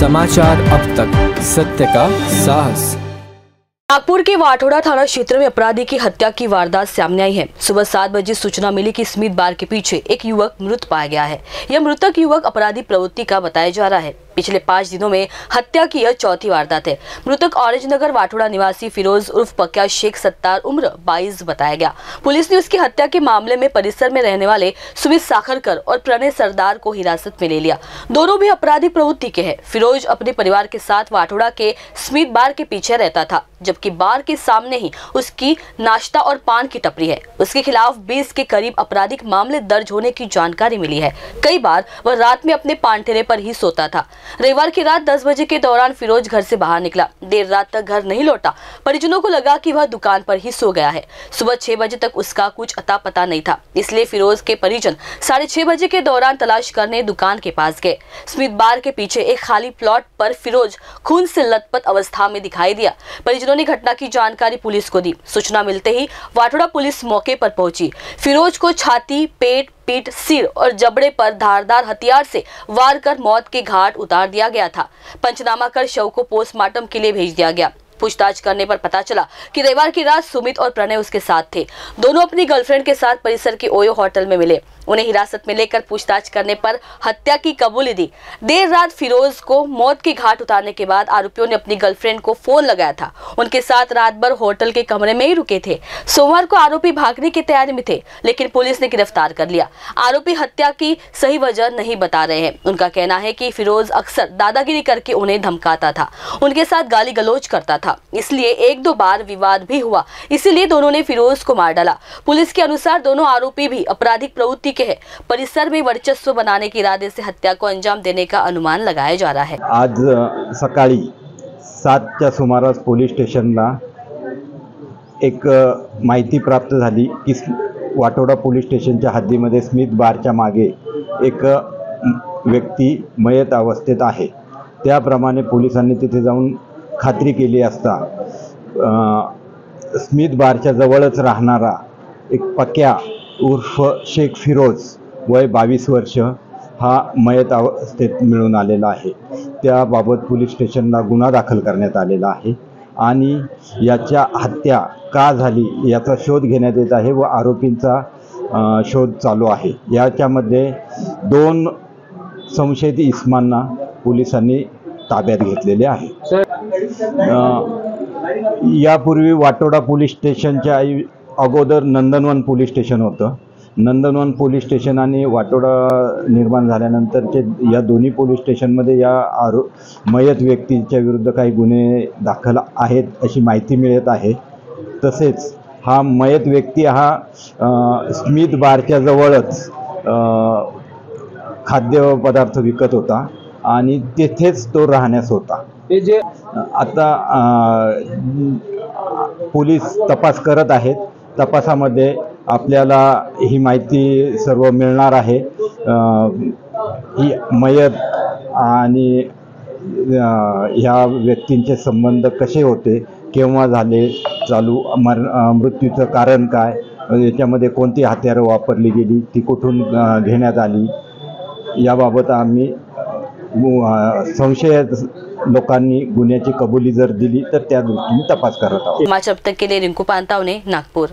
समाचार अब तक, सत्य का साहस। नागपुर के वाठोड़ा थाना क्षेत्र में अपराधी की हत्या की वारदात सामने आई है। सुबह 7 बजे सूचना मिली कि स्मिथ बार के पीछे एक युवक मृत पाया गया है। यह मृतक युवक अपराधी प्रवृत्ति का बताया जा रहा है। पिछले 5 दिनों में हत्या की यह चौथी वारदात है। मृतक ऑरेंज नगर वाठोड़ा निवासी फिरोज उर्फ पक्या शेख सत्तार उम्र 22 बताया गया। पुलिस ने उसकी हत्या के मामले में परिसर में रहने वाले सुमित साखरकर और प्रणय सरदार को हिरासत में ले लिया। दोनों भी अपराधी प्रवृत्ति के हैं। फिरोज अपने परिवार के साथ वाठोड़ा के स्मिथ बार के पीछे रहता था, जबकि बार के सामने ही उसकी नाश्ता और पान की टपरी है। उसके खिलाफ 20 के करीब आपराधिक मामले दर्ज होने की जानकारी मिली है। कई बार वह रात में अपने पान ठेले पर ही सोता था। रविवार की रात 10 बजे के दौरान फिरोज घर से बाहर निकला। देर रात तक घर नहीं लौटा। परिजनों को लगा कि वह दुकान पर ही सो गया है। सुबह 6 बजे तक उसका कुछ अता पता नहीं था, इसलिए फिरोज के परिजन 6:30 बजे के दौरान तलाश करने दुकान के पास गए। स्मिथ बार के पीछे एक खाली प्लॉट पर फिरोज खून से लथपथ अवस्था में दिखाई दिया। परिजनों ने घटना की जानकारी पुलिस को दी। सूचना मिलते ही वाठोड़ा पुलिस मौके पर पहुंची। फिरोज को छाती, पेट, पीठ, सिर और जबड़े पर धारदार हथियार से वार कर मौत के घाट उतार दिया गया था। पंचनामा कर शव को पोस्टमार्टम के लिए भेज दिया गया। पूछताछ करने पर पता चला कि रविवार की रात सुमित और प्रणय उसके साथ थे। दोनों अपनी गर्लफ्रेंड के साथ परिसर के ओयो होटल में मिले। उन्हें हिरासत में लेकर पूछताछ करने पर हत्या की कबूली दी। देर रात फिरोज को मौत के घाट उतारने के बाद आरोपियों ने अपनी गर्लफ्रेंड को फोन लगाया था। उनके साथ रात भर होटल के कमरे में ही रुके थे। सोमवार को आरोपी भागने की तैयारी में थे, लेकिन पुलिस ने गिरफ्तार कर लिया। आरोपी हत्या की सही वजह नहीं बता रहे हैं। उनका कहना है कि फिरोज अक्सर दादागिरी करके उन्हें धमकाता था, उनके साथ गाली गलौज करता था, इसलिए 1-2 बार विवाद भी हुआ, इसीलिए दोनों ने फिरोज को मार डाला। पुलिस के अनुसार दोनों आरोपी भी आपराधिक प्रवृत्ति के हैं। परिसर में वर्चस्व बनाने के इरादे से हत्या को अंजाम देने का अनुमान लगाया जा रहा है। आज सकाळी 7च्या सुमारास पोलीस स्टेशनला एक माहिती प्राप्त झाली की वाठोडा पोलीस स्टेशनच्या हद्दीमध्ये स्मिथ बारच्या मागे एक व्यक्ती मयत अवस्थेत आहे। त्याप्रमाणे पोलिसांनी तिथे जाऊन खात्री केली असता स्मिथ बारच्या जवळच राहणारा एक पक्या उर्फ शेख फिरोज वय 22 वर्ष हा मयत अवस्थेत मिळून आलेला आहे। त्याबाबत पोलीस स्टेशनला गुन्हा दाखल करण्यात आलेला आहे आणि याच्या हत्या का झाली याचा शोध घेण्यात येत आहे व आरोपींचा शोध चालू आहे। याच्यामध्ये 2 संशयित इसमांना पोलिसांनी ताब्यात घेतलेले आहे। यापूर्वी वाठोडा पोलीस स्टेशनच्या अगोदर नंदनवन पोलीस स्टेशन होतं। नंदनवन पोलीस स्टेशन आणि वाठोडा निर्माण झाल्यानंतरचे या दोन्ही पोलीस स्टेशनमध्ये या मयत व्यक्तीच्या विरुद्ध काही गुन्हे दाखल आहेत अशी माहिती मिळत आहे। तसेच हा मयत व्यक्ती हा स्मिथ बारच्या जवळच खाद्यपदार्थ विकत होता आणि तेथेच तो राहण्यास होता। आता पोलीस तपास करत आहेत। तपासामध्ये आपल्याला ही माहिती सर्व मिळणार आहे। ही मयत आणि ह्या व्यक्तींचे संबंध कसे होते, केव्हा झाले चालू, मृत्यूचं कारण काय, याच्यामध्ये कोणती हत्यारं वापरली गेली, ती कुठून घेण्यात आली, याबाबत आम्ही संशयित लोकांनी गुन्ह्याची कबुली जर दिली तर त्या दृष्टीने तपास करत आहोत। समाचार अब तक के लिए रिंकू पांतावने, नागपुर।